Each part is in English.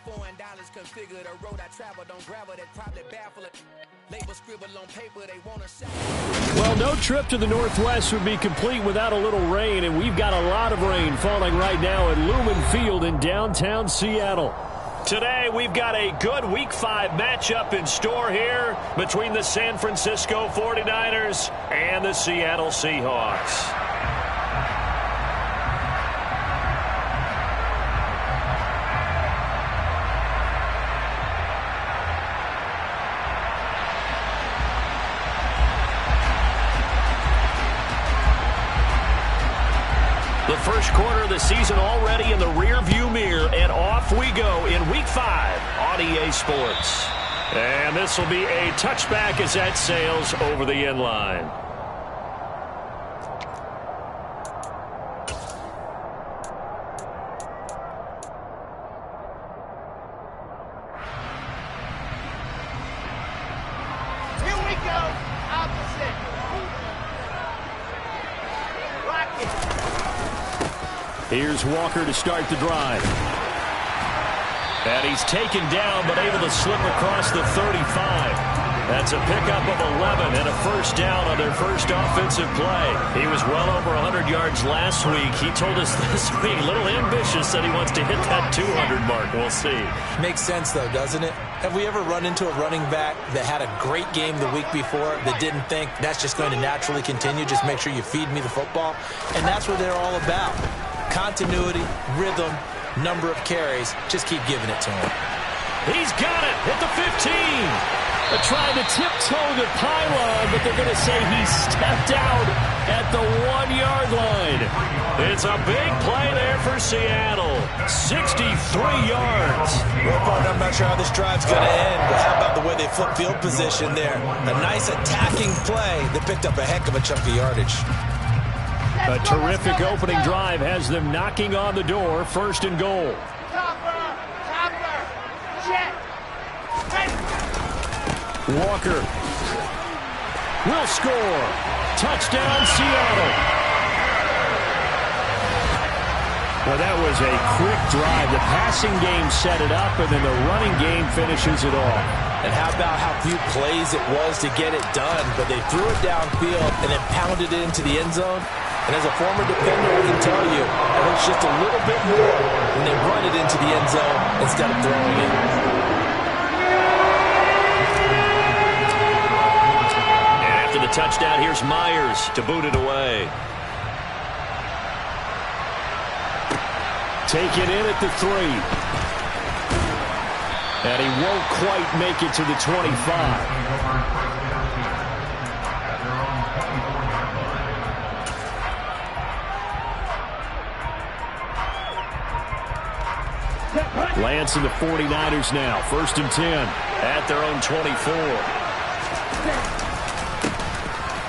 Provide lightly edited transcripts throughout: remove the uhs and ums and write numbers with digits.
foreign dollars configure the road I travel. Don't grab it, that probably baffle it. Label scribble on paper, they want to say. Well, no trip to the Northwest would be complete without a little rain, and we've got a lot of rain falling right now at Lumen Field in downtown Seattle. Today, we've got a good Week 5 matchup in store here between the San Francisco 49ers and the Seattle Seahawks. The first quarter of the season already in the rearview mirror, and off we go in Week 5 on EA Sports. And this will be a touchback as that sails over the end line. Here we go. Opposite. Rock it. Here's Walker to start the drive. And he's taken down, but able to slip across the 35. That's a pickup of 11 and a first down on their first offensive play. He was well over 100 yards last week. He told us this week, a little ambitious, that he wants to hit that 200 mark. We'll see. Makes sense, though, doesn't it? Have we ever run into a running back that had a great game the week before that didn't think that's just going to naturally continue? Just make sure you feed me the football. And that's what they're all about. Continuity, rhythm, number of carries. Just keep giving it to him. He's got it at the 15. They're trying to tiptoe the pylon, but they're going to say he stepped out at the 1-yard line. It's a big play there for Seattle. 63 yards. Well, partner, I'm not sure how this drive's going to end, but how about the way they flip field position there? A nice attacking play that picked up a heck of a chunk of yardage. A terrific opening drive has them knocking on the door, first and goal. Topper, check. Walker will score. Touchdown, Seattle. Well, that was a quick drive. The passing game set it up, and then the running game finishes it off. And how about how few plays it was to get it done, but they threw it downfield and then pounded it into the end zone. And as a former defender, I can tell you, it hurts just a little bit more when they run it into the end zone instead of throwing it. And after the touchdown, here's Myers to boot it away. Take it in at the 3. And he won't quite make it to the 25. Lance and the 49ers now. First and 10 at their own 24.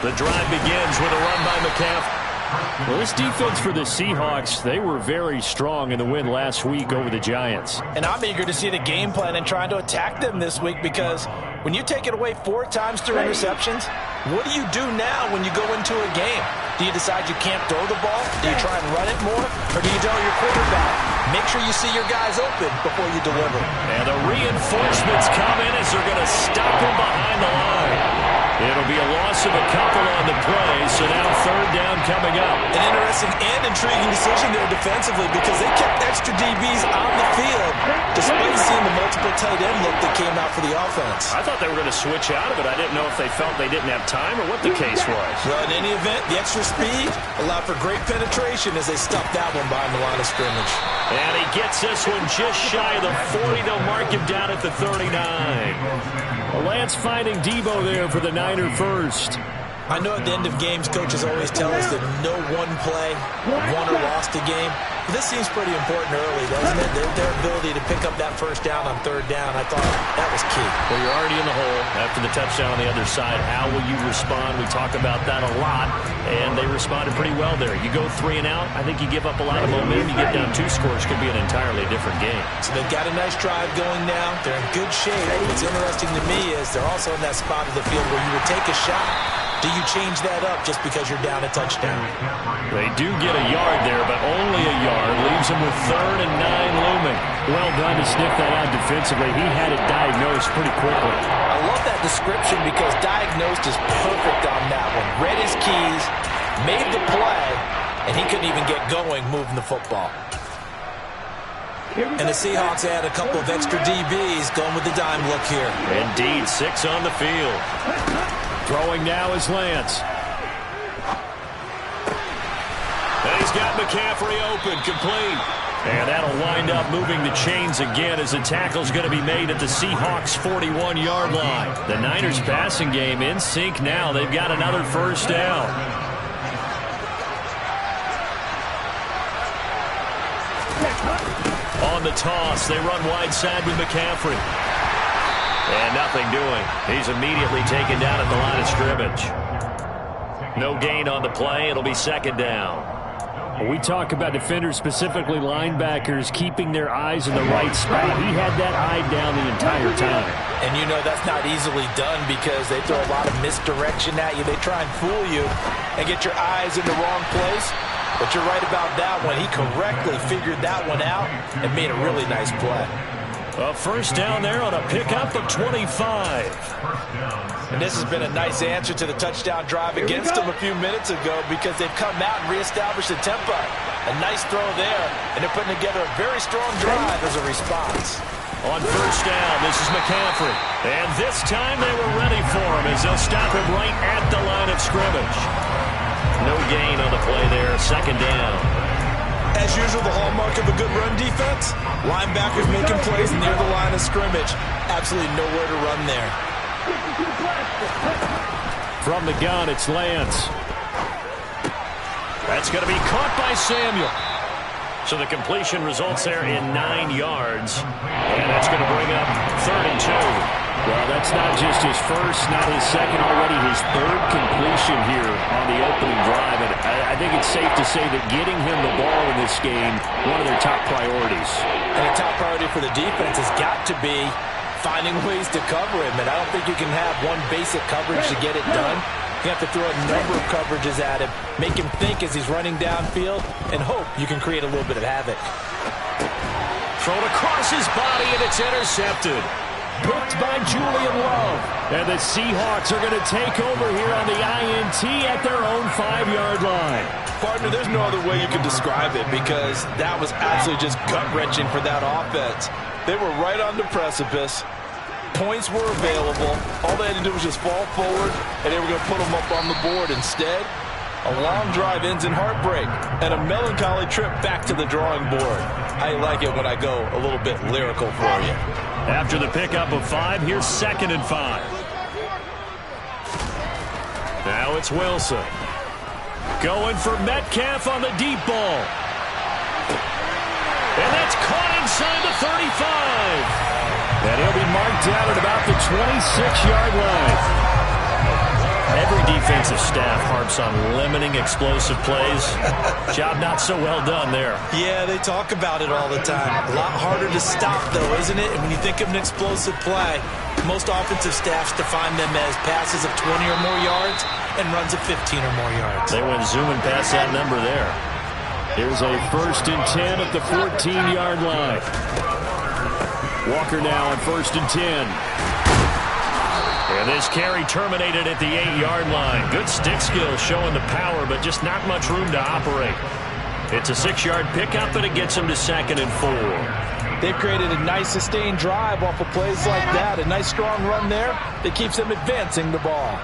The drive begins with a run by McCaffrey. Well, this defense for the Seahawks, they were very strong in the win last week over the Giants. And I'm eager to see the game plan and trying to attack them this week, because when you take it away 4 times through interceptions, what do you do now when you go into a game? Do you decide you can't throw the ball? Do you try and run it more? Or do you tell your quarterback, make sure you see your guys open before you deliver? And the reinforcements come in as they're going to stop him behind the line. It'll be a loss of a couple on the play, so now third down coming up. An interesting and intriguing decision there defensively, because they kept extra DBs on the field despite seeing the multiple tight end look that came out for the offense. I thought they were going to switch out of it. I didn't know if they felt they didn't have time or what the case was. Well, in any event, the extra speed allowed for great penetration as they stuffed that one behind the line of scrimmage. And he gets this one just shy of the 40. They'll mark him down at the 39. Lance finding Debo there for the Niner first. I know at the end of games, coaches always tell us that no one play won or lost a game. But this seems pretty important early, doesn't it? Their ability to pick up that first down on third down, I thought that was key. Well, you're already in the hole after the touchdown on the other side. How will you respond? We talk about that a lot, and they responded pretty well there. You go 3 and out, I think you give up a lot of momentum. You get down 2 scores, could be an entirely different game. So they've got a nice drive going now. They're in good shape. What's interesting to me is they're also in that spot of the field where you would take a shot. Do you change that up just because you're down a touchdown? They do get a yard there, but only a yard. Leaves them with 3rd and 9 looming. Well done to sniff that out defensively. He had it diagnosed pretty quickly. I love that description because diagnosed is perfect on that one. Read his keys, made the play, and he couldn't even get going moving the football. And the Seahawks add a couple of extra DBs going with the dime look here. Indeed, 6 on the field. Throwing now is Lance. And he's got McCaffrey open, complete. And that'll wind up moving the chains again as the tackle's going to be made at the Seahawks' 41-yard line. The Niners passing game in sync now. They've got another first down. On the toss, they run wide side with McCaffrey. And nothing doing. He's immediately taken down at the line of scrimmage. No gain on the play. It'll be 2nd down. We talk about defenders, specifically linebackers, keeping their eyes in the right spot. He had that eye down the entire time. And you know that's not easily done because they throw a lot of misdirection at you. They try and fool you and get your eyes in the wrong place. But you're right about that one. He correctly figured that one out and made a really nice play. A first down there on a pickup of 25. And this has been a nice answer to the touchdown drive against them a few minutes ago because they've come out and reestablished the tempo. A nice throw there, and they're putting together a very strong drive as a response. On first down, this is McCaffrey. And this time they were ready for him as they'll stop him right at the line of scrimmage. No gain on the play there, 2nd down. As usual, the hallmark of a good run defense, linebackers making plays near the line of scrimmage. Absolutely nowhere to run there. From the gun, it's Lance. That's going to be caught by Samuel. So the completion results there in 9 yards. And that's going to bring up 3rd and 2. Well, that's not just his first, not his second, already his 3rd completion here on the opening drive. And I think it's safe to say that getting him the ball in this game, one of their top priorities. And a top priority for the defense has got to be finding ways to cover him. And I don't think you can have one basic coverage to get it done. You have to throw a number of coverages at him, make him think as he's running downfield, and hope you can create a little bit of havoc. Thrown across his body, and it's intercepted. Picked by Julian Love. And the Seahawks are going to take over here on the INT at their own 5-yard line. Partner, there's no other way you can describe it because that was absolutely just gut-wrenching for that offense. They were right on the precipice. Points were available. All they had to do was just fall forward, and they were going to put them up on the board. Instead, a long drive ends in heartbreak and a melancholy trip back to the drawing board. I like it when I go a little bit lyrical for you. After the pickup of 5, here's 2nd and 5. Now it's Wilson. Going for Metcalf on the deep ball. And that's caught inside the 35. And he'll be marked down at about the 26-yard line. Every defensive staff harps on limiting explosive plays. Job not so well done there. Yeah, they talk about it all the time. A lot harder to stop, though, isn't it? And when you think of an explosive play, most offensive staffs define them as passes of 20 or more yards and runs of 15 or more yards. They went zooming past that number there. Here's a 1st and 10 at the 14-yard line. Walker now on 1st and 10. And this carry terminated at the 8-yard line. Good stick skills showing the power, but just not much room to operate. It's a 6-yard pickup, and it gets them to 2nd and 4. They've created a nice sustained drive off of plays like that. A nice strong run there that keeps them advancing the ball.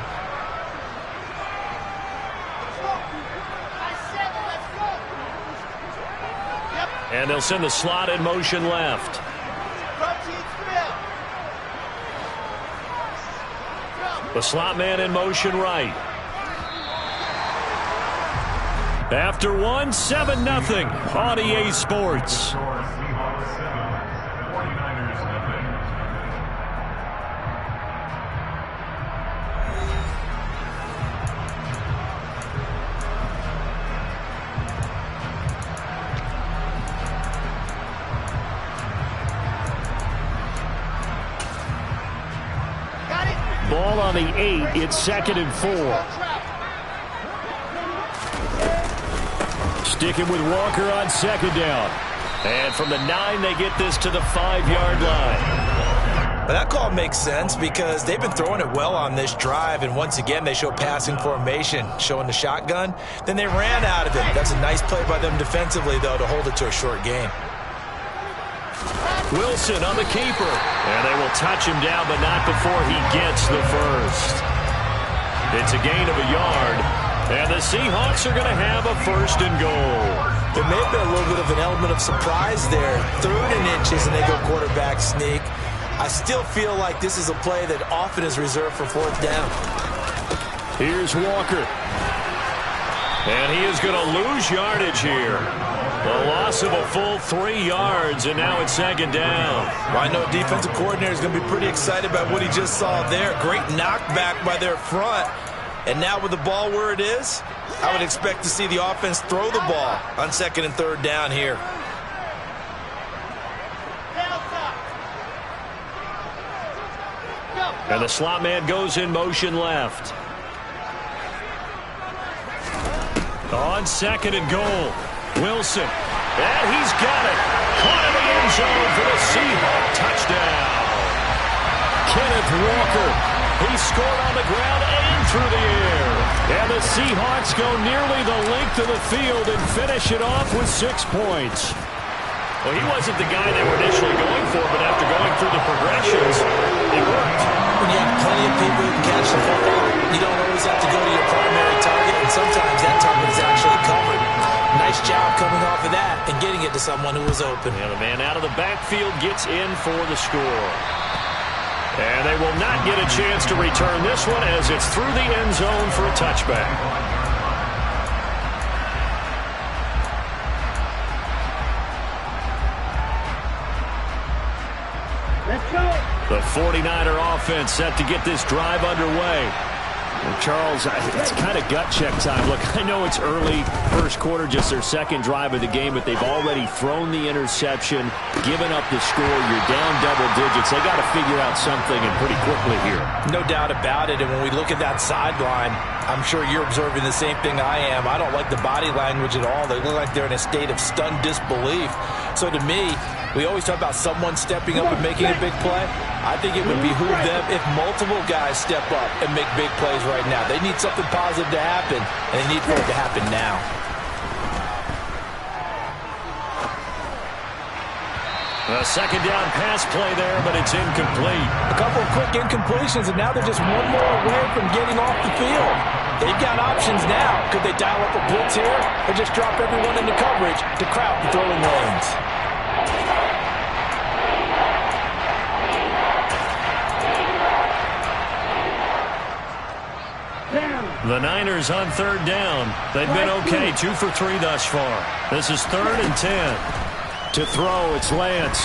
And they'll send the slot in motion left. The slot man in motion right. After 1, 7-0 on EA Sports. Ball on on the 8. It's 2nd and 4. Sticking with Walker on 2nd down. And from the 9, they get this to the 5-yard line. But that call makes sense because they've been throwing it well on this drive, and once again they show passing formation, showing the shotgun. Then they ran out of it. That's a nice play by them defensively, though, to hold it to a short gain. Wilson on the keeper. And they will touch him down, but not before he gets the first. It's a gain of a yard, and the Seahawks are going to have a 1st and goal. There may have been a little bit of an element of surprise there. 3rd and inches, and they go quarterback sneak. I still feel like this is a play that often is reserved for 4th down. Here's Walker. And he is going to lose yardage here. The loss of a full 3 yards, and now it's 2nd down. Well, I know defensive coordinator is going to be pretty excited about what he just saw there. Great knockback by their front. And now with the ball where it is, I would expect to see the offense throw the ball on 2nd and 3rd down here. And the slot man goes in motion left. On 2nd and goal, Wilson. And he's got it. Caught in the end zone for the Seahawk touchdown. Kenneth Walker. He scored on the ground and through the air. And the Seahawks go nearly the length of the field and finish it off with 6 points. Well, he wasn't the guy they were initially going for, but after going through the progressions, it worked. When you have plenty of people who can catch the football, you don't always have to go to your primary target, and sometimes that target is actually covered. Nice job coming off of that and getting it to someone who was open. Yeah, the man out of the backfield gets in for the score. And they will not get a chance to return this one as it's through the end zone for a touchback. The 49er offense set to get this drive underway. And Charles, it's kind of gut check time. Look, I know it's early, first quarter, just their 2nd drive of the game, but they've already thrown the interception, given up the score. You're down double digits. They got to figure out something, and pretty quickly here. No doubt about it, and when we look at that sideline, I'm sure you're observing the same thing I am. I don't like the body language at all. They look like they're in a state of stunned disbelief. So to me, we always talk about someone stepping up and making a big play. I think it would behoove them if multiple guys step up and make big plays right now. They need something positive to happen, and they need for it to happen now. A 2nd down pass play there, but it's incomplete. A couple of quick incompletions, and now they're just one more away from getting off the field. They've got options now. Could they dial up a blitz here or just drop everyone into coverage to crowd the throwing lanes? The Niners on 3rd down. They've been okay, 2 for 3 thus far. This is 3rd and 10. To throw, it's Lance.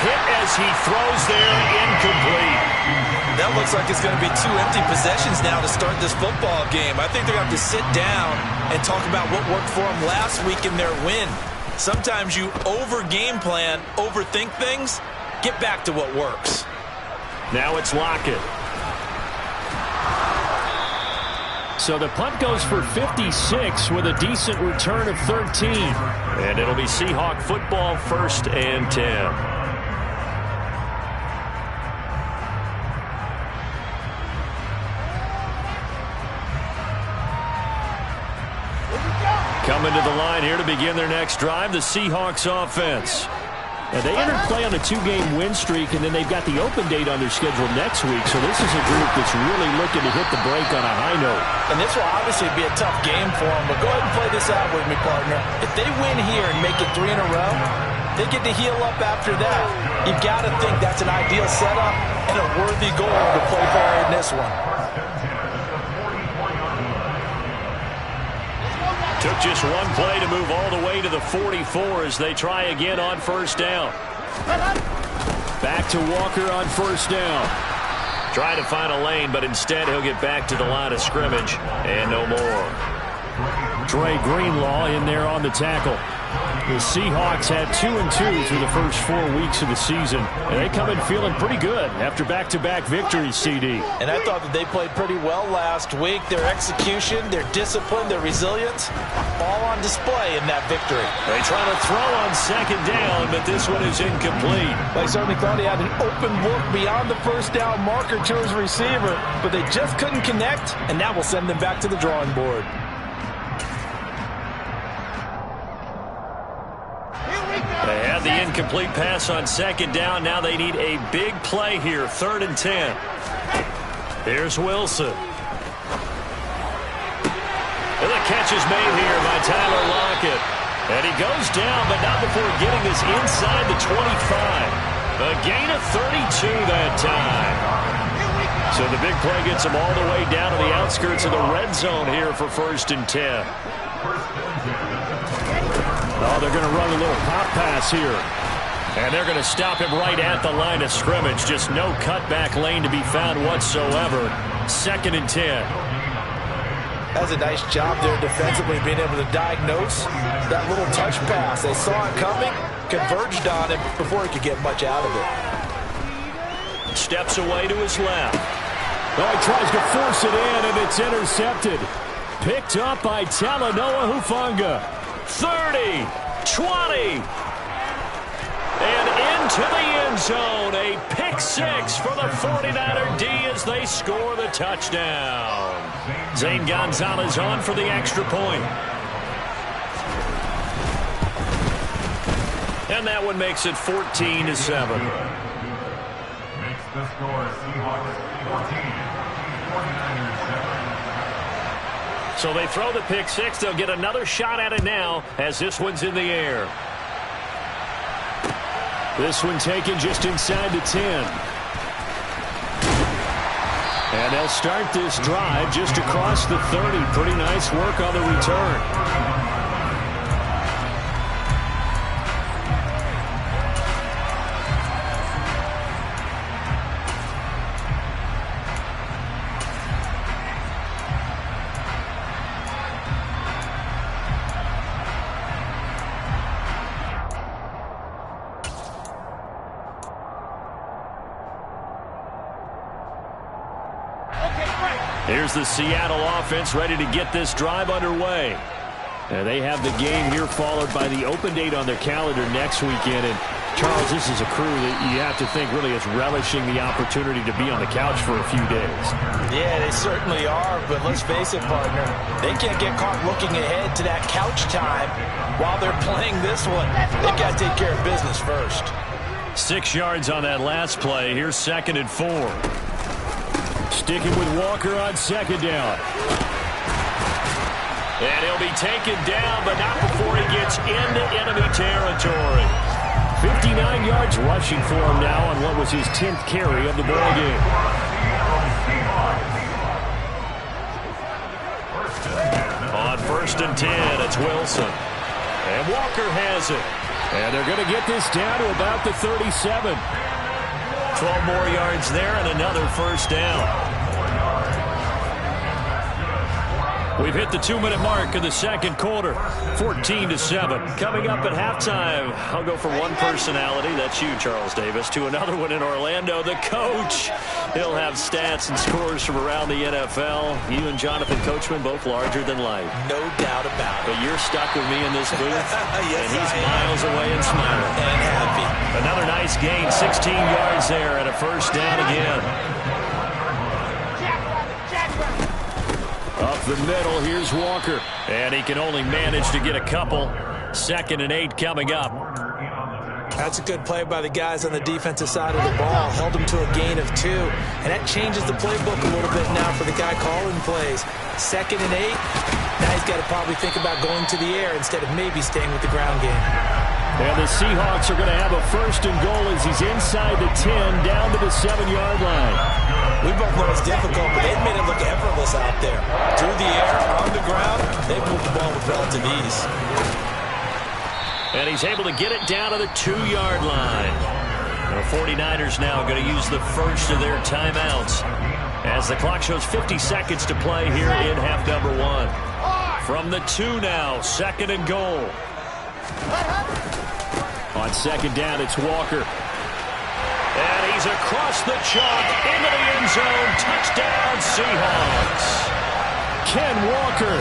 Hit as he throws there, incomplete. That looks like it's going to be 2 empty possessions now to start this football game. I think they're going to have to sit down and talk about what worked for them last week in their win. Sometimes you over-game plan, overthink things, get back to what works. Now it's Lockett. So the punt goes for 56 with a decent return of 13. And it'll be Seahawk football, 1st and 10. Coming to the line here to begin their next drive, the Seahawks offense. And they entered play on a 2-game win streak, and then they've got the open date on their schedule next week. So this is a group that's really looking to hit the break on a high note. And this will obviously be a tough game for them, but go ahead and play this out with me, partner. If they win here and make it 3 in a row, they get to heal up after that. You've got to think that's an ideal setup and a worthy goal to play for in this one. Took just one play to move all the way to the 44 as they try again on 1st down. Back to Walker on 1st down. Trying to find a lane, but instead he'll get back to the line of scrimmage and no more. Trey Greenlaw in there on the tackle. The Seahawks had 2-2 through the first 4 weeks of the season, and they come in feeling pretty good after back-to-back victories, CD. And I thought that they played pretty well last week. Their execution, their discipline, their resilience, all on display in that victory. They try to throw on second down, but this one is incomplete. They certainly thought he had an open look beyond the first down marker to his receiver, but they just couldn't connect, and that will send them back to the drawing board. They had the incomplete pass on second down. Now they need a big play here, 3rd and 10. Here's Wilson. And the catch is made here by Tyler Lockett. And he goes down, but not before getting this inside the 25. A gain of 32 that time. So the big play gets him all the way down to the outskirts of the red zone here for 1st and 10. Oh, they're going to run a little pop pass here. And they're going to stop him right at the line of scrimmage. Just no cutback lane to be found whatsoever. 2nd and 10. That's a nice job there defensively, being able to diagnose that little touch pass. They saw it coming, converged on him before he could get much out of it. Steps away to his left. Oh, he tries to force it in, and it's intercepted. Picked up by Talanoa Hufanga. 30, 20, and into the end zone. A pick 6 for the 49er D as they score the touchdown. Zane Gonzalez on for the extra point. And that one makes it 14-7. Makes the score Seahawks 14, 49ers 7. So they throw the pick 6. They'll get another shot at it now as this one's in the air. This one taken just inside the 10. And they'll start this drive just across the 30. Pretty nice work on the return. Here's the Seattle offense ready to get this drive underway. And they have the game here followed by the open date on their calendar next weekend. And Charles, this is a crew that you have to think really is relishing the opportunity to be on the couch for a few days. Yeah, they certainly are, but let's face it, partner. They can't get caught looking ahead to that couch time while they're playing this one. They've got to take care of business first. 6 yards on that last play. Here's 2nd and 4. Sticking with Walker on second down. And he'll be taken down, but not before he gets into enemy territory. 59 yards rushing for him now on what was his 10th carry of the ball game. On 1st and 10, it's Wilson. And Walker has it. And they're going to get this down to about the 37. 12 more yards there and another 1st down. We've hit the 2-minute mark in the second quarter. 14-7. Coming up at halftime, I'll go from one personality, that's you, Charles Davis, to another one in Orlando, the coach. He'll have stats and scores from around the NFL. You and Jonathan Coachman, both larger than life. No doubt about it. But you're stuck with me in this booth, Yes, and he's miles away and smiling. And happy. Another nice gain, 16 yards there, and a 1st down again. Up the middle, here's Walker. And he can only manage to get a couple. 2nd and 8 coming up. That's a good play by the guys on the defensive side of the ball. Held them to a gain of 2. And that changes the playbook a little bit now for the guy calling plays. 2nd and 8. Now he's got to probably think about going to the air instead of maybe staying with the ground game. And the Seahawks are going to have a 1st and goal as he's inside the 10 down to the 7-yard line. We both know it's difficult, but they've made it look effortless out there. Through the air, on the ground, they've moved the ball with relative ease. And he's able to get it down to the 2-yard line. The 49ers now going to use the first of their timeouts as the clock shows 50 seconds to play here in half number 1. From the 2 now, 2nd and goal. On second down, it's Walker. And he's across the chalk into the end zone. Touchdown, Seahawks. Ken Walker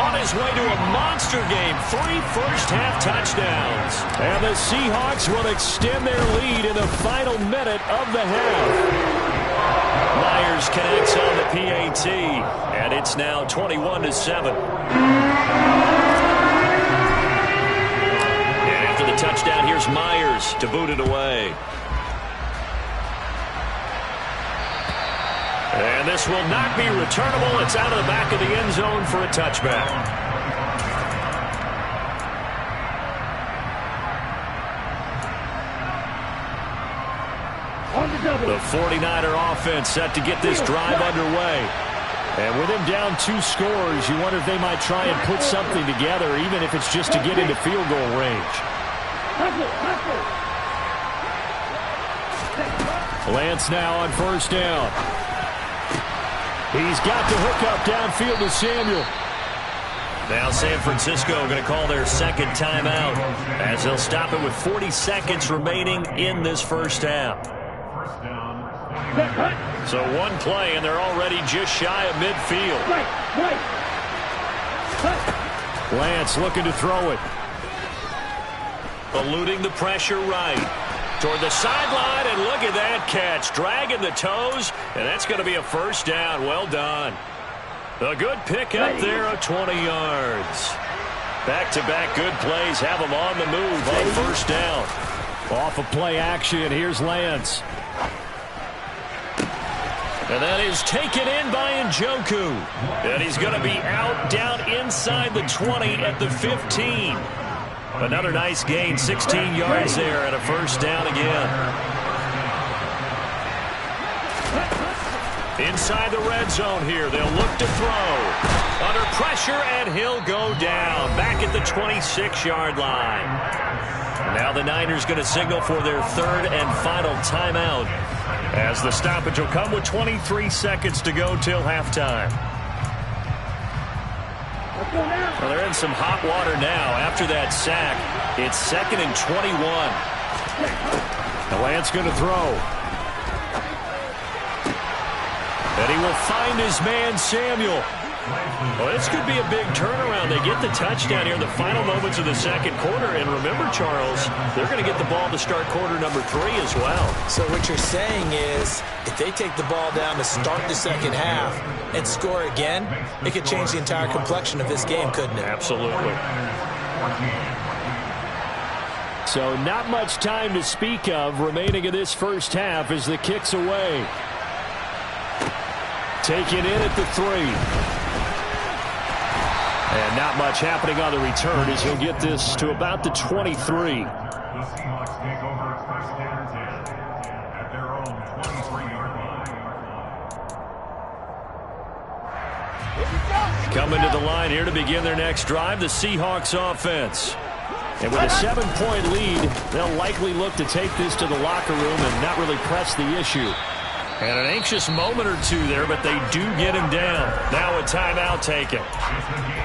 on his way to a monster game. 3 first-half touchdowns. And the Seahawks will extend their lead in the final minute of the half. Myers connects on the PAT, and it's now 21-7. And after the touchdown, here's Myers to boot it away. And this will not be returnable. It's out of the back of the end zone for a touchback. The 49er offense set to get this drive underway. And with him down 2 scores, you wonder if they might try and put something together, even if it's just to get into field goal range. Lance now on first down. He's got the hookup downfield to Samuel. Now San Francisco going to call their second timeout as they'll stop it with 40 seconds remaining in this first half. So one play, and they're already just shy of midfield. Lance looking to throw it. Eluding the pressure right. Toward the sideline, and look at that catch. Dragging the toes, and that's going to be a first down. Well done. A good pick up there of 20 yards. Back-to-back good plays have them on the move on first down. Off of play action, here's Lance. And that is taken in by Njoku. And he's going to be out down inside the 20 at the 15. Another nice gain, 16 yards there, and a first down again. Inside the red zone here, they'll look to throw. Under pressure, and he'll go down. Back at the 26-yard line. Now the Niners going to signal for their third and final timeout, as the stoppage will come with 23 seconds to go till halftime. Well, they're in some hot water now after that sack. It's 2nd and 21. Lance going to throw. And he will find his man, Samuel. Well, this could be a big turnaround. They get the touchdown here in the final moments of the second quarter. And remember, Charles, they're going to get the ball to start quarter number 3 as well. So what you're saying is, if they take the ball down to start the second half and score again, it could change the entire complexion of this game, couldn't it? Absolutely. So not much time to speak of remaining in this first half as the kick's away. Taken in at the 3. And not much happening on the return as he'll get this to about the 23. The Seahawks take over first and 10 at their own 23-yard line. Coming to the line here to begin their next drive, the Seahawks offense. And with a 7-point lead, they'll likely look to take this to the locker room and not really press the issue. And an anxious moment or two there, but they do get him down. Now a timeout taken.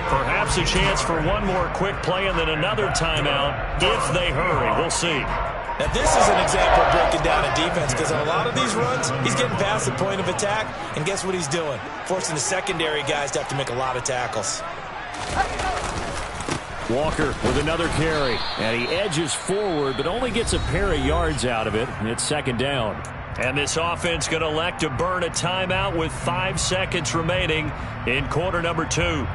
Perhaps a chance for one more quick play and then another timeout if they hurry. We'll see. Now this is an example of breaking down a defense, because on a lot of these runs, he's getting past the point of attack, and guess what he's doing? Forcing the secondary guys to have to make a lot of tackles. Walker with another carry, and he edges forward but only gets a pair of yards out of it, and it's second down. And this offense going to elect to burn a timeout with 5 seconds remaining in quarter number 2. Here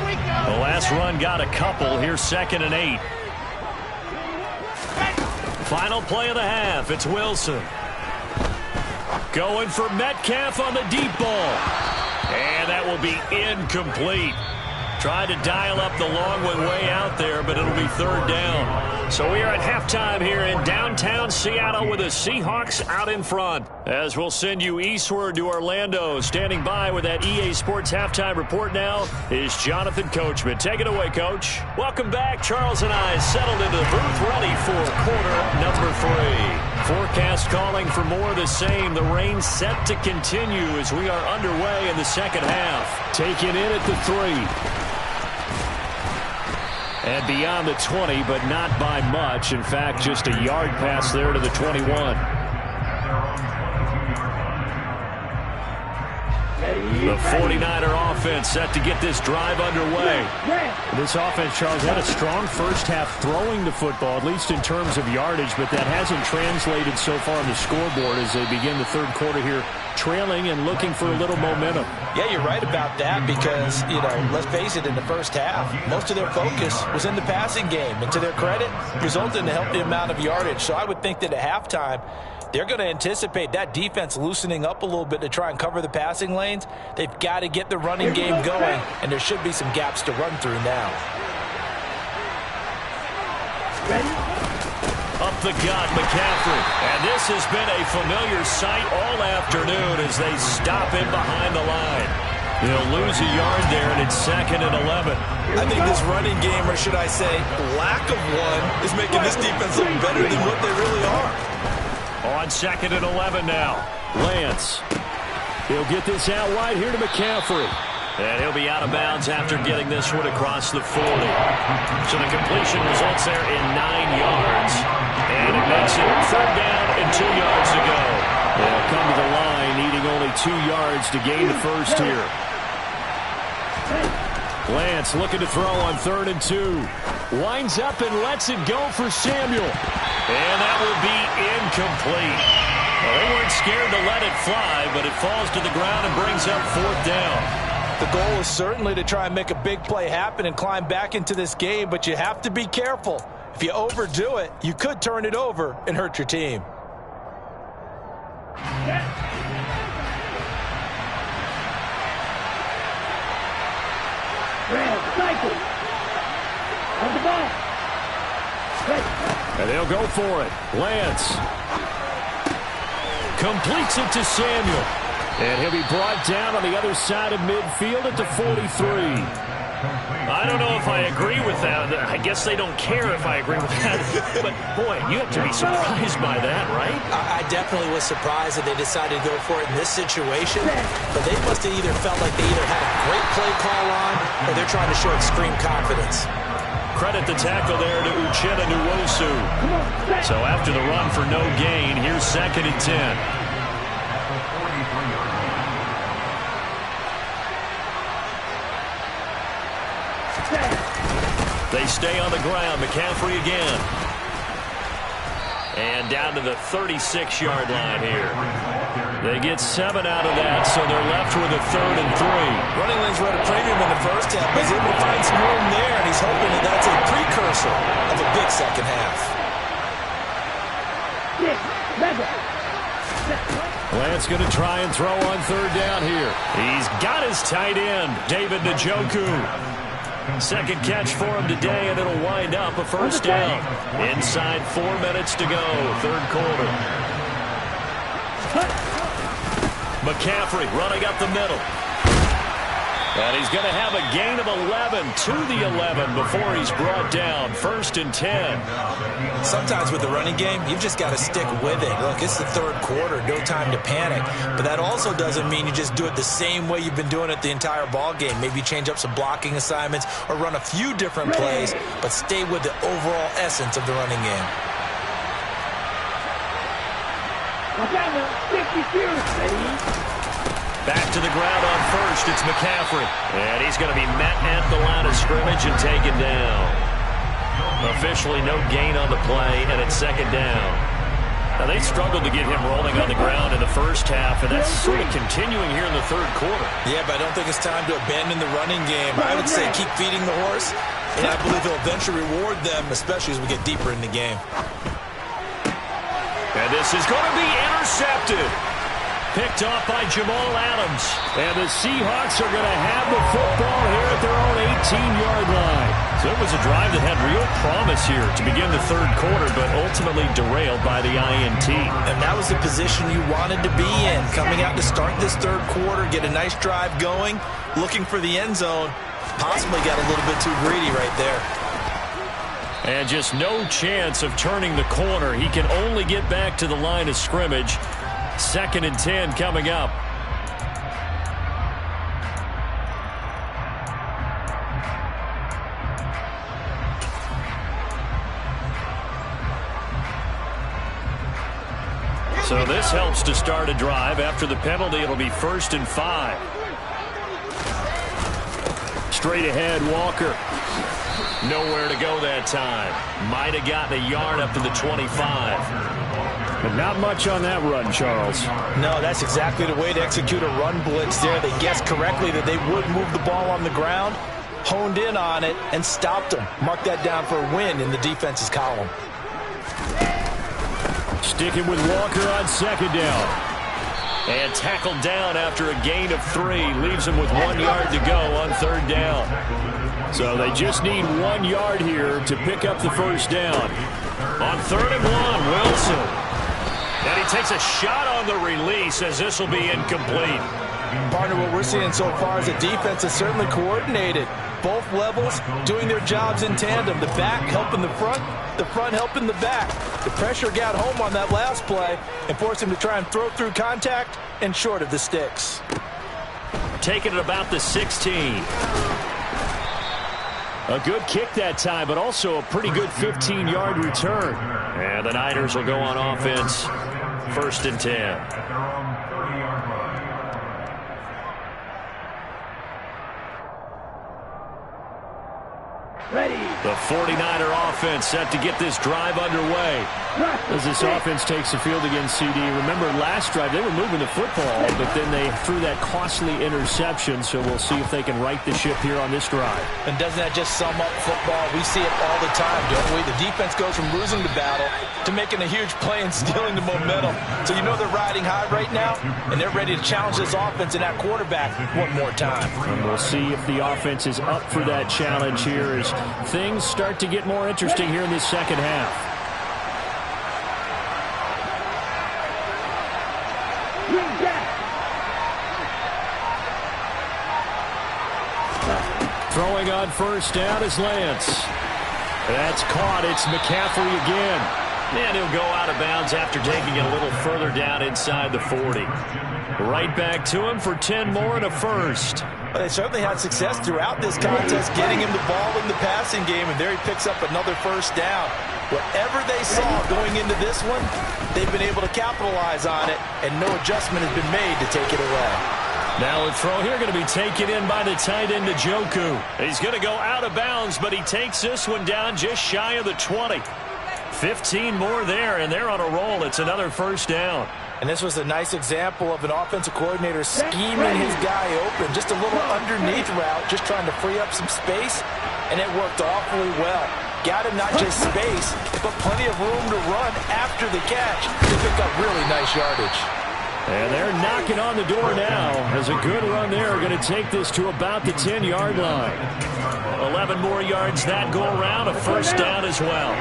we go. The last run got a couple. Here's 2nd and 8. Final play of the half. It's Wilson. Going for Metcalf on the deep ball. And that will be incomplete. Tried to dial up the long one way out there, but it'll be third down. So we are at halftime here in downtown Seattle with the Seahawks out in front. As we'll send you eastward to Orlando. Standing by with that EA Sports halftime report now is Jonathan Coachman. Take it away, Coach. Welcome back. Charles and I settled into the booth, ready for quarter number 3. Forecast calling for more of the same. The rain set to continue as we are underway in the second half. Taken in at the 3. And beyond the 20, but not by much. In fact, just a yard pass there to the 21. The 49er offense set to get this drive underway. This offense, Charles, had a strong first half throwing the football, at least in terms of yardage, but that hasn't translated so far on the scoreboard as they begin the third quarter here, trailing and looking for a little momentum. Yeah, you're right about that because, let's face it, in the first half, most of their focus was in the passing game. And to their credit, resulted in a healthy amount of yardage. So I would think that at halftime, they're going to anticipate that defense loosening up a little bit to try and cover the passing lanes. They've got to get the running game going, and there should be some gaps to run through now. Up the gut, McCaffrey. And this has been a familiar sight all afternoon as they stop in behind the line. They'll lose a yard there, and it's 2nd and 11. I think this running game, or should I say lack of one, is making this defense look better than what they really are. On 2nd and 11 now. Lance. He'll get this out wide here to McCaffrey. And he'll be out of bounds after getting this one across the 40. So the completion results there in 9 yards. And it makes it 3rd down and 2 yards to go. They'll come to the line needing only 2 yards to gain the first here. Lance looking to throw on 3rd and 2. Winds up and lets it go for Samuel. And that will be incomplete. Well, they weren't scared to let it fly, but it falls to the ground and brings up 4th down. The goal is certainly to try and make a big play happen and climb back into this game, but you have to be careful. If you overdo it, you could turn it over and hurt your team. And they'll go for it. Lance completes it to Samuel. And he'll be brought down on the other side of midfield at the 43. I don't know if I agree with that. I guess they don't care if I agree with that. But, boy, you have to be surprised by that, right? I definitely was surprised that they decided to go for it in this situation. But they must have either felt like they either had a great play call on or they're trying to show extreme confidence. Credit the tackle there to Uchenna Nwosu. So after the run for no gain, here's 2nd and 10. They stay on the ground. McCaffrey again. And down to the 36-yard line here. They get 7 out of that, so they're left with a 3rd and 3. Running lanes were at a premium in the first half, but he's able to find some room there, and he's hoping that that's a precursor of a big second half. Lance going to try and throw on 3rd down here. He's got his tight end, David Njoku. 2nd catch for him today, and it'll wind up a 1st down. Inside 4 minutes to go, 3rd quarter. McCaffrey running up the middle. And he's going to have a gain of 11 to the 11 before he's brought down. 1st and 10. Sometimes with the running game, you've just got to stick with it. Look, it's the 3rd quarter, no time to panic. But that also doesn't mean you just do it the same way you've been doing it the entire ball game. Maybe change up some blocking assignments or run a few different plays, but stay with the overall essence of the running game. Back to the ground on 1st, it's McCaffrey. And he's going to be met at the line of scrimmage and taken down. Officially no gain on the play, and it's 2nd down. Now, they struggled to get him rolling on the ground in the first half, and that's sort of continuing here in the 3rd quarter. Yeah, but I don't think it's time to abandon the running game. I would say keep feeding the horse, and I believe he'll eventually reward them, especially as we get deeper in the game. And this is going to be intercepted. picked off by Jamal Adams. And the Seahawks are going to have the football here at their own 18-yard line. So it was a drive that had real promise here to begin the third quarter, but ultimately derailed by the INT. And that was the position you wanted to be in. Coming out to start this third quarter, get a nice drive going, looking for the end zone. Possibly got a little bit too greedy right there. And just no chance of turning the corner. He can only get back to the line of scrimmage. 2nd and 10 coming up. So this helps to start a drive. After the penalty, it'll be 1st and 5. Straight ahead, Walker. Nowhere to go that time. Might have gotten a yard up to the 25. But not much on that run, Charles. No, that's exactly the way to execute a run blitz there. They guessed correctly that they would move the ball on the ground, honed in on it, and stopped them. Mark that down for a win in the defense's column. Sticking with Walker on 2nd down. And tackled down after a gain of 3. Leaves him with 1 yard to go on 3rd down. So they just need 1 yard here to pick up the 1st down. On 3rd and 1, Wilson. And he takes a shot on the release as this will be incomplete. Partner, what we're seeing so far is the defense is certainly coordinated. Both levels doing their jobs in tandem. The back helping the front helping the back. The pressure got home on that last play and forced him to try and throw through contact and short of the sticks. Taking it about the 16. A good kick that time, but also a pretty good 15-yard return. And the Niners will go on offense. 1st and 10. At their own 30-yard line. The 49er offense set to get this drive underway. As this offense takes the field against CD, remember last drive they were moving the football, but then they threw that costly interception, so we'll see if they can right the ship here on this drive. And doesn't that just sum up football? We see it all the time, don't we? The defense goes from losing the battle to making a huge play and stealing the momentum. So you know they're riding high right now, and they're ready to challenge this offense and that quarterback one more time. And we'll see if the offense is up for that challenge here as things start to get more interesting here in this second half. Throwing on 1st down is Lance. That's caught. It's McCaffrey again. And he'll go out of bounds after taking it a little further down inside the 40. Right back to him for 10 more and a first. Well, they certainly had success throughout this contest getting him the ball in the passing game, and there he picks up another 1st down. Whatever they saw going into this one, they've been able to capitalize on it, and no adjustment has been made to take it away. Now a throw here going to be taken in by the tight end, Njoku. He's going to go out of bounds, but he takes this one down just shy of the 20. 15 more there, and they're on a roll. It's another 1st down. And this was a nice example of an offensive coordinator scheming his guy open. Just a little underneath route, just trying to free up some space, and it worked awfully well. Got him not just space, but plenty of room to run after the catch to pick up really nice yardage. And they're knocking on the door now as a good run there going to take this to about the 10-yard line. 11 more yards that go around, a 1st down as well.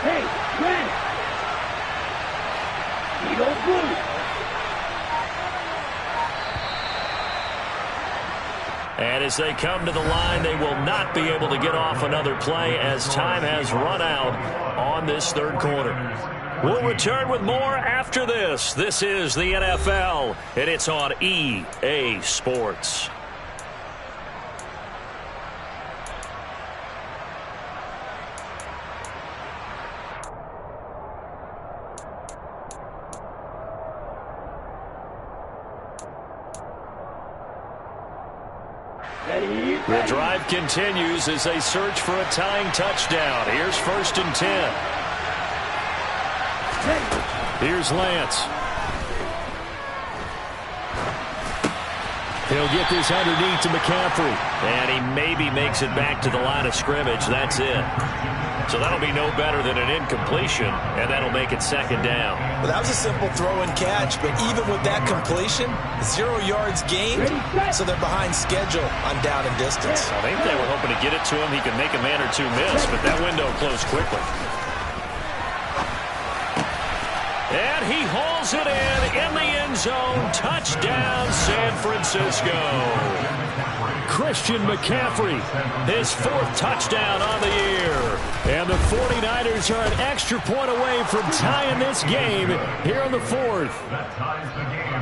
Hey, Grant! Eagle blue! And as they come to the line, they will not be able to get off another play as time has run out on this 3rd quarter. We'll return with more after this. This is the NFL, and it's on EA Sports. The drive continues as they search for a tying touchdown. Here's 1st and 10. Here's Lance. He'll get this underneath to McCaffrey. And he maybe makes it back to the line of scrimmage. That's it. So that'll be no better than an incompletion, and that'll make it second down. Well, that was a simple throw and catch, but even with that completion, 0 yards gained, so they're behind schedule on down and distance. I think they were hoping to get it to him. He could make a man or two miss, but that window closed quickly. And he hauls it in the end zone. Touchdown, San Francisco. Christian McCaffrey, his 4th touchdown on the year. And the 49ers are an extra point away from tying this game here in the 4th.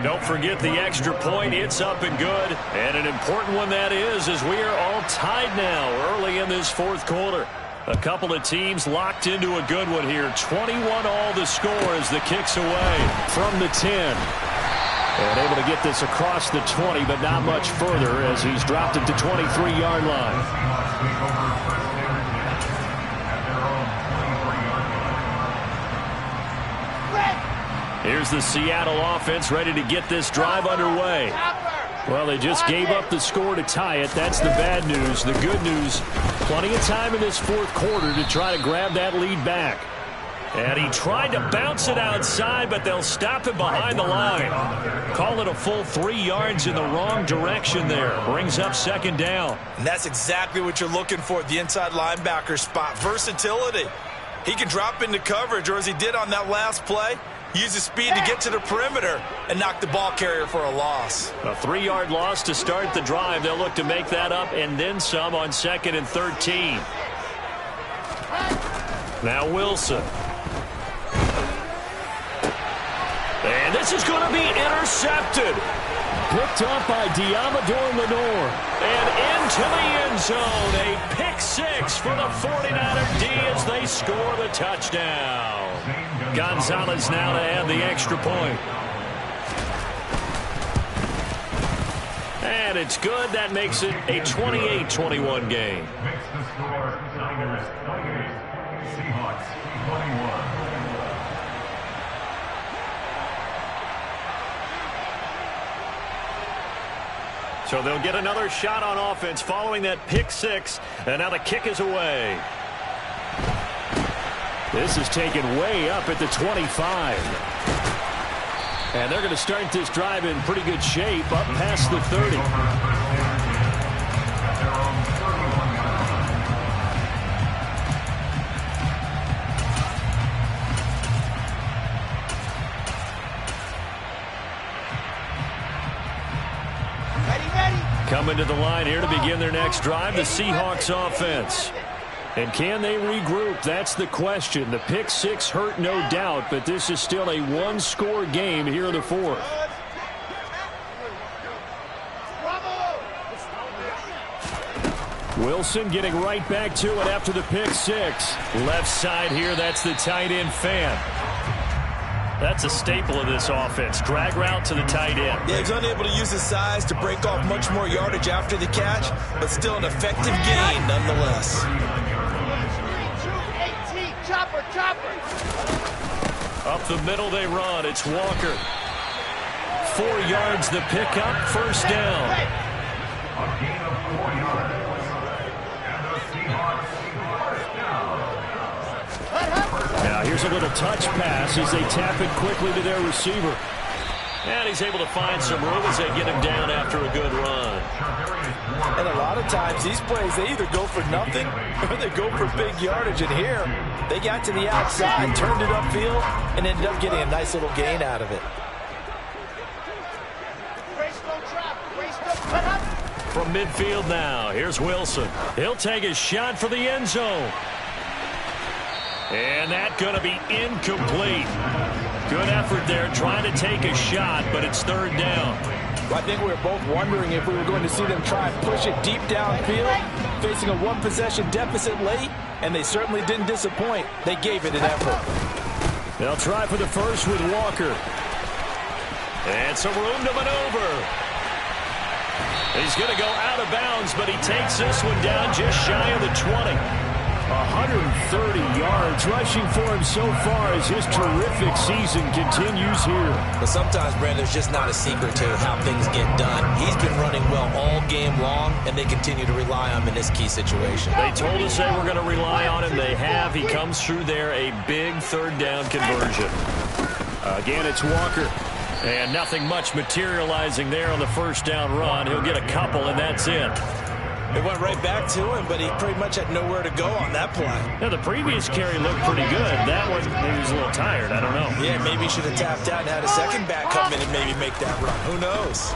Don't forget the extra point. It's up and good. And an important one that is, as we are all tied now early in this 4th quarter. A couple of teams locked into a good one here. 21 all the score as the kick's away from the 10. And able to get this across the 20, but not much further as he's dropped it to 23-yard line. Here's the Seattle offense ready to get this drive underway. Well, they just gave up the score to tie it. That's the bad news. The good news, plenty of time in this 4th quarter to try to grab that lead back. And he tried to bounce it outside, but they'll stop him behind the line. Call it a full 3 yards in the wrong direction there. Brings up second down. And that's exactly what you're looking for at the inside linebacker spot. Versatility. He can drop into coverage, or as he did on that last play, use his speed to get to the perimeter and knock the ball carrier for a loss. A 3-yard loss to start the drive. They'll look to make that up and then some on 2nd and 13. Now Wilson. And this is going to be intercepted. Picked up by Diamador Lenore. And into the end zone. A pick-6 for the 49er D as they score the touchdown. Gonzalez now to add the extra point. And it's good. That makes it a 28-21 game. Makes the score Niners 28, Seahawks 21. So they'll get another shot on offense following that pick-6, and now the kick is away. This is taken way up at the 25. And they're going to start this drive in pretty good shape, up past the 30. Coming to the line here to begin their next drive, the Seahawks offense. And can they regroup? That's the question. The pick-6 hurt, no doubt, but this is still a one-score game here in the 4th. Wilson getting right back to it after the pick-6. Left side here, that's the tight end fan. That's a staple of this offense. Drag route to the tight end. Yeah, he's unable to use his size to break off much more yardage after the catch, but still an effective gain nonetheless. Up the middle they run. It's Walker. 4 yards the pickup. First down. A gain of 4 yards. And the Seahawks first down. Now here's a little touch pass as they tap it quickly to their receiver. And he's able to find some room as they get him down after a good run. And a lot of times these plays, they either go for nothing or they go for big yardage. And here, they got to the outside, turned it upfield, and ended up getting a nice little gain out of it. From midfield now, here's Wilson. He'll take a shot for the end zone. And that's going to be incomplete. Good effort there trying to take a shot, but it's third down. Well, I think we were both wondering if we were going to see them try and push it deep downfield, facing a one-possession deficit late, and they certainly didn't disappoint. They gave it an effort. They'll try for the first with Walker. And some room to maneuver. He's going to go out of bounds, but he takes this one down just shy of the 20. 130 yards rushing for him so far as his terrific season continues here. But sometimes, Brandon, there's just not a secret to how things get done. He's been running well all game long, and they continue to rely on him in this key situation. They told us they were going to rely on him. They have. He comes through there, a big third down conversion. Again, it's Walker. And nothing much materializing there on the first down run. He'll get a couple, and that's it. It went right back to him, but he pretty much had nowhere to go on that play. Now, the previous carry looked pretty good. That one, maybe he was a little tired. I don't know. Yeah, maybe he should have tapped out and had a second back come in and maybe make that run. Who knows?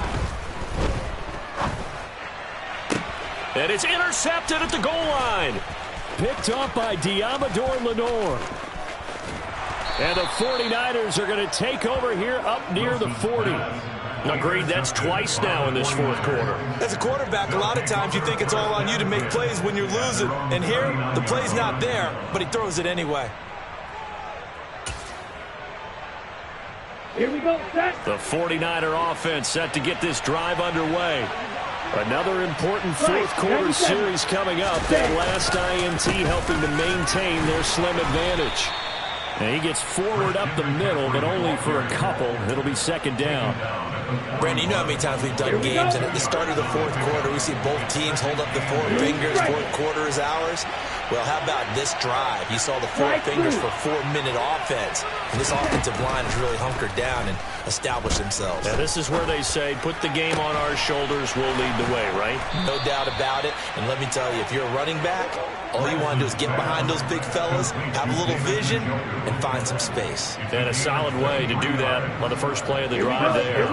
And it's intercepted at the goal line. Picked off by Diamador Lenore. And the 49ers are going to take over here up near the 40. Agreed, that's twice now in this fourth quarter. As a quarterback, a lot of times you think it's all on you to make plays when you're losing. And here, the play's not there, but he throws it anyway. Here we go, set. The 49er offense set to get this drive underway. Another important fourth quarter series coming up. That last INT helping to maintain their slim advantage. And he gets forward up the middle, but only for a couple. It'll be second down. Brandon, you know how many times we've done games, and at the start of the fourth quarter, we see both teams hold up the four fingers, fourth quarter is ours. Well, how about this drive? You saw the four fingers for 4-minute offense, and this offensive line has really hunkered down and established themselves. Yeah, this is where they say, put the game on our shoulders, we'll lead the way, right? No doubt about it, and let me tell you, if you're a running back, all you want to do is get behind those big fellas, have a little vision, and find some space. And a solid way to do that on the first play of the drive there.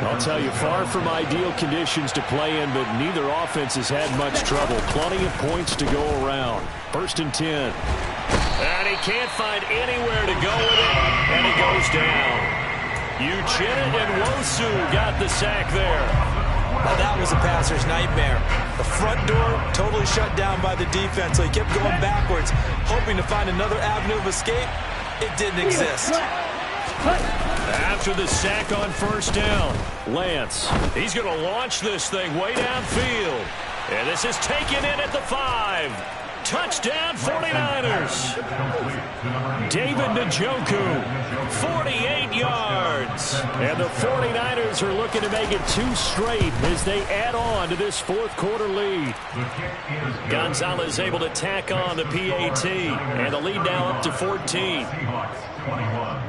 I'll tell you, far from ideal conditions to play in, but neither offense has had much trouble. Plenty of points to go around. First and 10. And he can't find anywhere to go with it, and he goes down. Uchenna and Wosu got the sack there. Now that was a passer's nightmare. The front door totally shut down by the defense, so he kept going backwards, hoping to find another avenue of escape. It didn't exist. After the sack on first down, Lance, he's going to launch this thing way downfield. And this is taken in at the 5. Touchdown 49ers. David Njoku, 48 yards. And the 49ers are looking to make it 2 straight as they add on to this fourth quarter lead. Gonzalez able to tack on the PAT. And the lead now up to 14.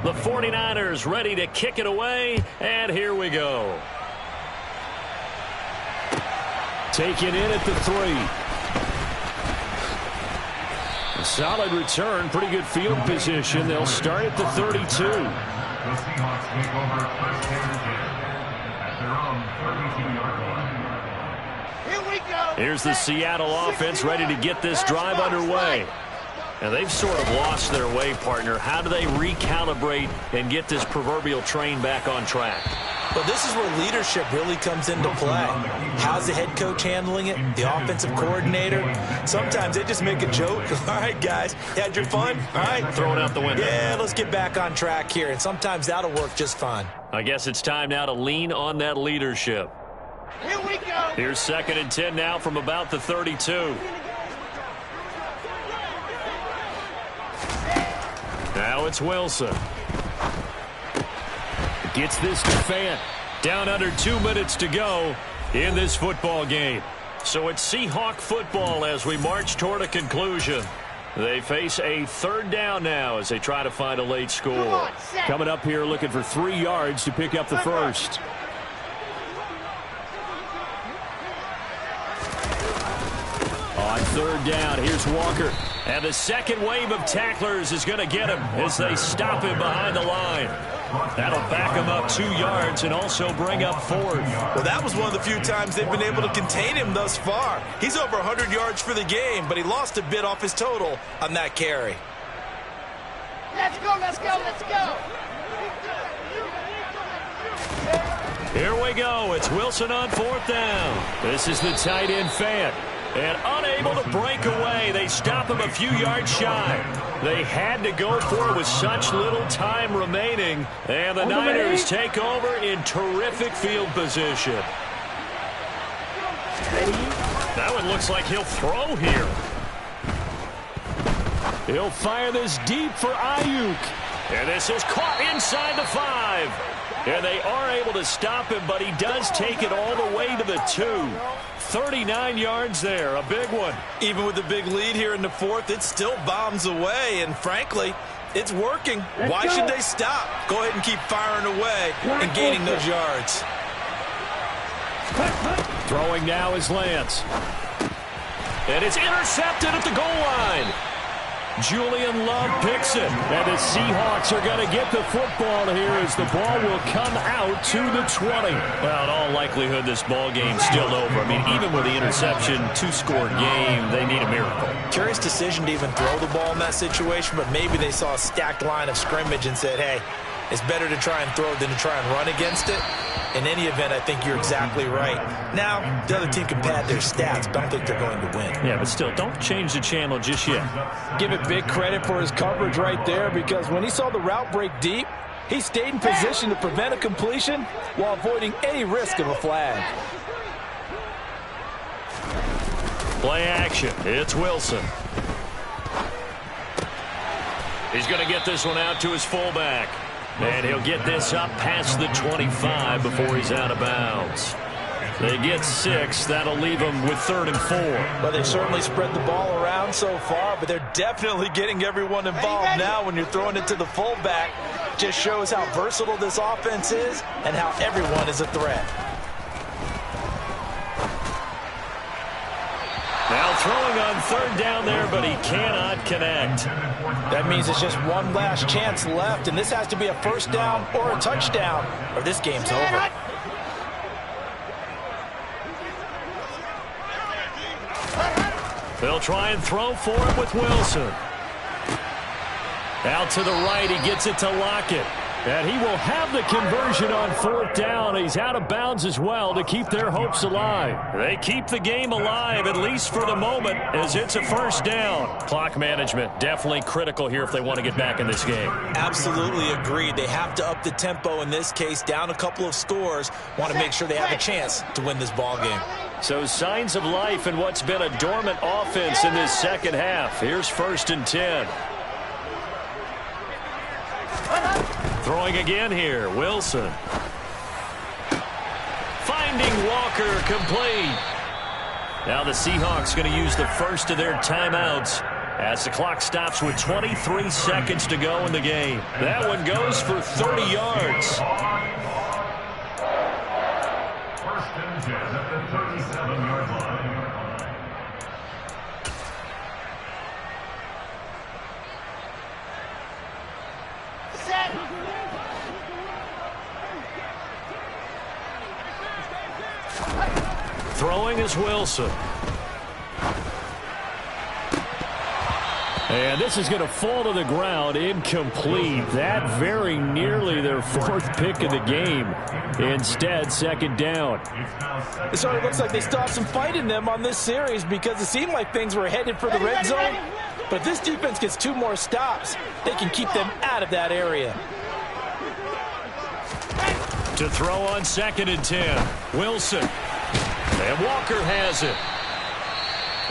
The 49ers ready to kick it away. And here we go. Taken in at the 3. A solid return, pretty good field position. They'll start at the 32. The Seahawks take over first and 10 at their own 32-yard line. Here we go. Here's the Seattle offense ready to get this drive underway. And they've sort of lost their way, partner. How do they recalibrate and get this proverbial train back on track? Well, this is where leadership really comes into play. How's the head coach handling it? The offensive coordinator? Sometimes they just make a joke. All right, guys, you had your fun? All right. Throw it out the window. Yeah, let's get back on track here. And sometimes that'll work just fine. I guess it's time now to lean on that leadership. Here we go. Here's second and 10 now from about the 32. Now it's Wilson. Gets this to Fant. Down under 2 minutes to go in this football game. So it's Seahawk football as we march toward a conclusion. They face a third down now as they try to find a late score. Coming up here looking for 3 yards to pick up the first. On third down, here's Walker. And the second wave of tacklers is going to get him as they stop him behind the line. That'll back him up 2 yards and also bring up fourth. Well, that was one of the few times they've been able to contain him thus far. He's over 100 yards for the game, but he lost a bit off his total on that carry. Let's go, let's go, let's go. Here we go. It's Wilson on fourth down. This is the tight end Fant. And unable to break away. They stop him a few yards shy. They had to go for it with such little time remaining. And the Niners take over in terrific field position. That one looks like he'll throw here. He'll fire this deep for Ayuk. And this is caught inside the 5. And they are able to stop him, but he does take it all the way to the 2. 39 yards there, a big one. Even with the big lead here in the 4th, it still bombs away, and frankly, it's working. Why should they stop? Go ahead and keep firing away and gaining those yards. Throwing now is Lance. And it's intercepted at the goal line. Julian Love picks it. And the Seahawks are going to get the football here as the ball will come out to the 20. Well, in all likelihood, this ball game's still over. I mean, even with the interception, 2-score game, they need a miracle. Curious decision to even throw the ball in that situation, but maybe they saw a stacked line of scrimmage and said, hey, it's better to try and throw than to try and run against it. In any event, I think you're exactly right. Now, the other team can pad their stats, but I don't think they're going to win. Yeah, but still, don't change the channel just yet. Give it big credit for his coverage right there, because when he saw the route break deep, he stayed in position to prevent a completion while avoiding any risk of a flag. Play action. It's Wilson. He's going to get this one out to his fullback. And he'll get this up past the 25 before he's out of bounds. They get 6. That'll leave them with 3rd and 4. Well, they've certainly spread the ball around so far, but they're definitely getting everyone involved now when you're throwing it to the fullback. Just shows how versatile this offense is and how everyone is a threat. Now throwing on 3rd down there, but he cannot connect. That means it's just one last chance left, and this has to be a 1st down or a touchdown, or this game's over. They'll try and throw for him with Wilson. Out to the right, he gets it to Lockett. And he will have the conversion on 4th down. He's out of bounds as well to keep their hopes alive. They keep the game alive, at least for the moment, as it's a 1st down. Clock management definitely critical here if they want to get back in this game. Absolutely agreed. They have to up the tempo in this case, down a couple of scores. Want to make sure they have a chance to win this ball game. So signs of life in what's been a dormant offense in this second half. Here's 1st and 10. Throwing again here, Wilson. Finding Walker, complete. Now the Seahawks going to use the first of their timeouts as the clock stops with 23 seconds to go in the game. That one goes for 30 yards. 1st and 10 at the 37-yard line. Throwing is Wilson. And this is going to fall to the ground, incomplete. That very nearly their 4th pick of the game. Instead, 2nd down. It sort of looks like they still have some fight in them on this series because it seemed like things were headed for the red zone. But if this defense gets 2 more stops, they can keep them out of that area. To throw on 2nd and 10. Wilson. And Walker has it.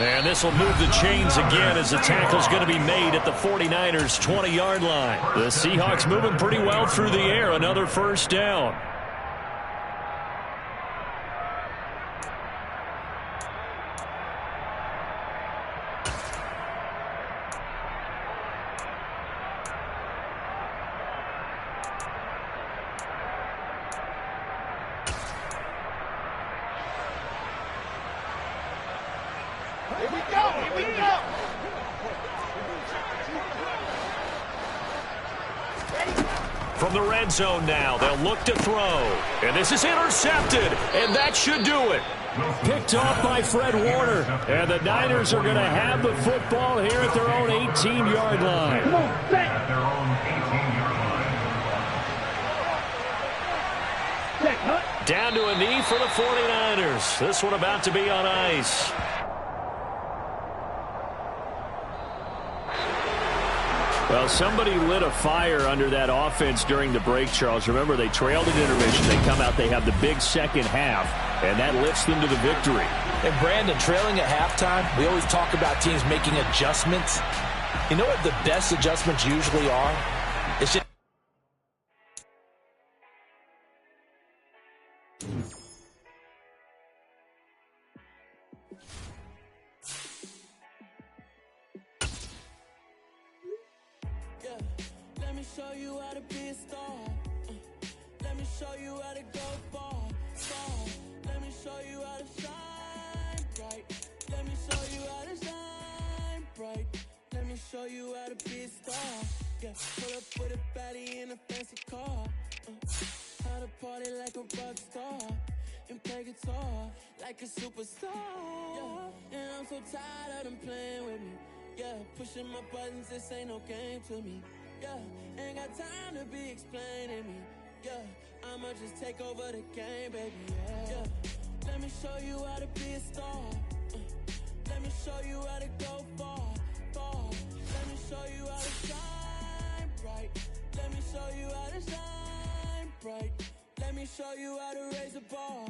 And this will move the chains again as the tackle's going to be made at the 49ers' 20-yard line. The Seahawks moving pretty well through the air. Another 1st down. Here we go, here we go. From the red zone now, they'll look to throw. And this is intercepted, and that should do it. Picked off by Fred Warner. And the Niners are going to have the football here at their own 18-yard line. At their own 18-yard line. Down to a knee for the 49ers. This one about to be on ice. Well, somebody lit a fire under that offense during the break, Charles. Remember, they trailed at intermission. They come out, they have the big second half, and that lifts them to the victory. And Brandon, trailing at halftime, we always talk about teams making adjustments. You know what the best adjustments usually are? It's just let me show you how to be a star. Let me show you how to go far, far. Let me show you how to shine bright. Let me show you how to shine bright. Let me show you how to be a star. Yeah, pull up with a baddie in a fancy car. How to party like a rock star and play guitar like a superstar. Yeah, and I'm so tired of them playing with me. Yeah, pushing my buttons, this ain't no game to me. Yeah, ain't got time to be explaining me. Yeah, I'ma just take over the game, baby. Yeah, let me show you how to be a star. Let me show you how to go far, far. Let me show you how to shine bright. Let me show you how to shine bright. Let me show you how to raise a bar.